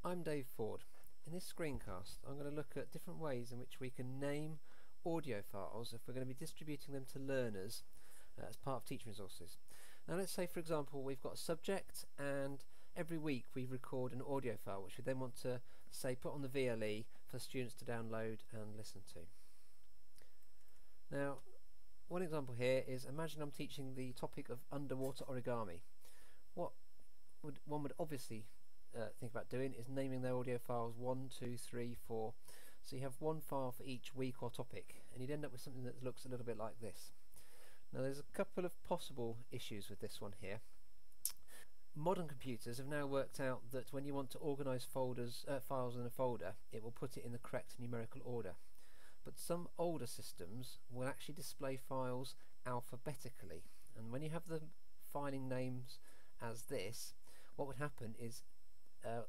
I'm Dave Foord. In this screencast I'm going to look at different ways in which we can name audio files if we're going to be distributing them to learners as part of teaching resources. Now let's say for example we've got a subject and every week we record an audio file which we then want to say put on the VLE for students to download and listen to. Now one example here is, imagine I'm teaching the topic of underwater origami. What one would obviously think about doing is naming their audio files 1, 2, 3, 4, so you have one file for each week or topic, and you'd end up with something that looks a little bit like this. Now there's a couple of possible issues with this one here. Modern computers have now worked out that when you want to organise files in a folder, it will put it in the correct numerical order. But some older systems will actually display files alphabetically, and when you have the filing names as this, what would happen is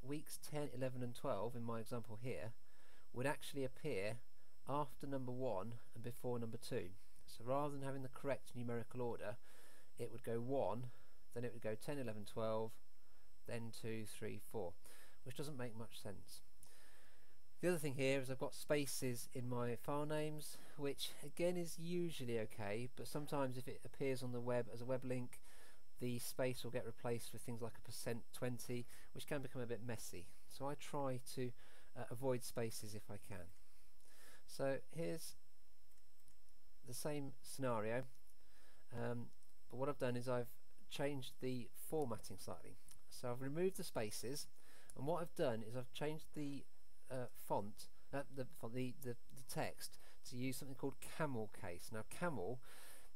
weeks 10, 11 and 12 in my example here would actually appear after number 1 and before number 2. So rather than having the correct numerical order, it would go 1, then it would go 10, 11, 12, then 2, 3, 4, which doesn't make much sense. The other thing here is I've got spaces in my file names, which again is usually okay, but sometimes if it appears on the web as a web link, the space will get replaced with things like a %20, which can become a bit messy. So I try to avoid spaces if I can. So here's the same scenario, but what I've done is I've changed the formatting slightly. So I've removed the spaces, and what I've done is I've changed the the text to use something called camel case. Now camel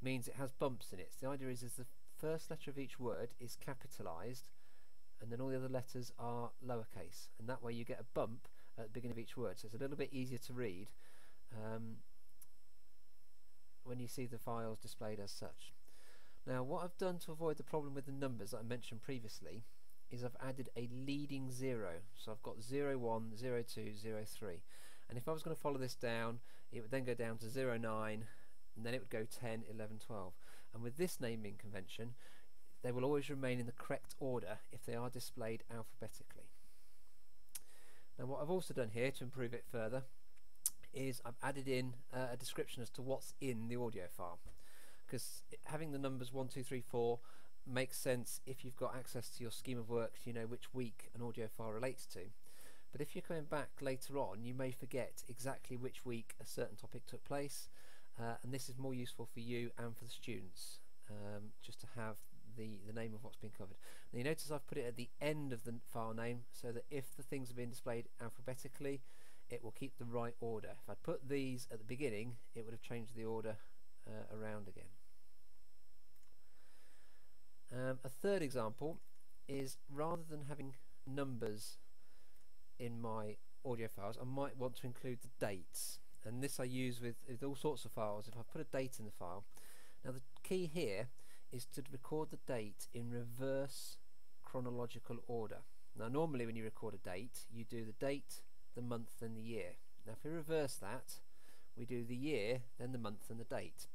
means it has bumps in it. So the idea is the first letter of each word is capitalized and then all the other letters are lowercase, and that way you get a bump at the beginning of each word, so it's a little bit easier to read when you see the files displayed as such. Now what I've done to avoid the problem with the numbers that I mentioned previously is I've added a leading 0, so I've got 0, 1, 0, 2, 0, 3, and if I was going to follow this down, it would then go down to 0, 9, and then it would go 10, 11, 12. And with this naming convention, they will always remain in the correct order if they are displayed alphabetically. Now what I've also done here to improve it further is I've added in a description as to what's in the audio file, because having the numbers 1, 2, 3, 4 makes sense if you've got access to your scheme of work, you know which week an audio file relates to. But if you're coming back later on, you may forget exactly which week a certain topic took place, and this is more useful for you and for the students, just to have the name of what's been covered. Now you notice I've put it at the end of the file name so that if the things are being displayed alphabetically, it will keep the right order. If I'd put these at the beginning, it would have changed the order around again. A third example is, rather than having numbers in my audio files, I might want to include the dates, and this I use with all sorts of files. If I put a date in the file, now the key here is to record the date in reverse chronological order. Now normally when you record a date, you do the date, the month, then the year. Now if we reverse that, we do the year, then the month and the date.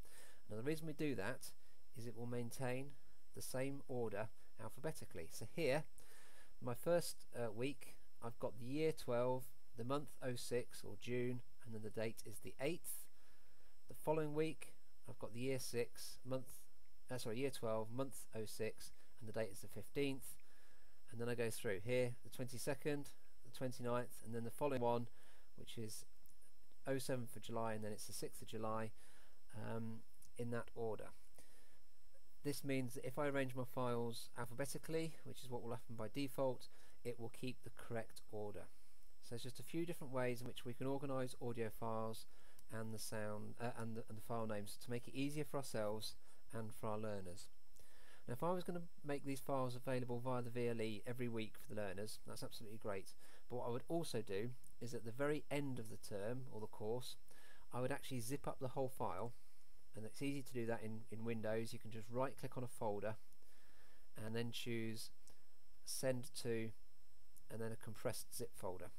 Now the reason we do that is it will maintain the same order alphabetically. So here, my first week, I've got the year 12, the month 06 or June, and then the date is the 8th. The following week, I've got the year 6, year 12, month 06, and the date is the 15th. And then I go through here, the 22nd, the 29th, and then the following one, which is 07 for July, and then it's the 6th of July, in that order. This means that if I arrange my files alphabetically, which is what will happen by default, it will keep the correct order. So there's just a few different ways in which we can organise audio files and the sound and the file names to make it easier for ourselves and for our learners. Now if I was going to make these files available via the VLE every week for the learners, that's absolutely great. But what I would also do is at the very end of the term or the course, I would actually zip up the whole file. And it's easy to do that in Windows. You can just right click on a folder and then choose send to and then a compressed zip folder,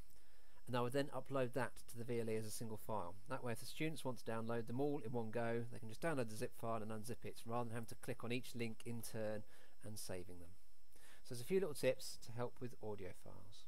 and I would then upload that to the VLE as a single file. That way if the students want to download them all in one go, they can just download the zip file and unzip it rather than having to click on each link in turn and saving them. So there's a few little tips to help with audio files.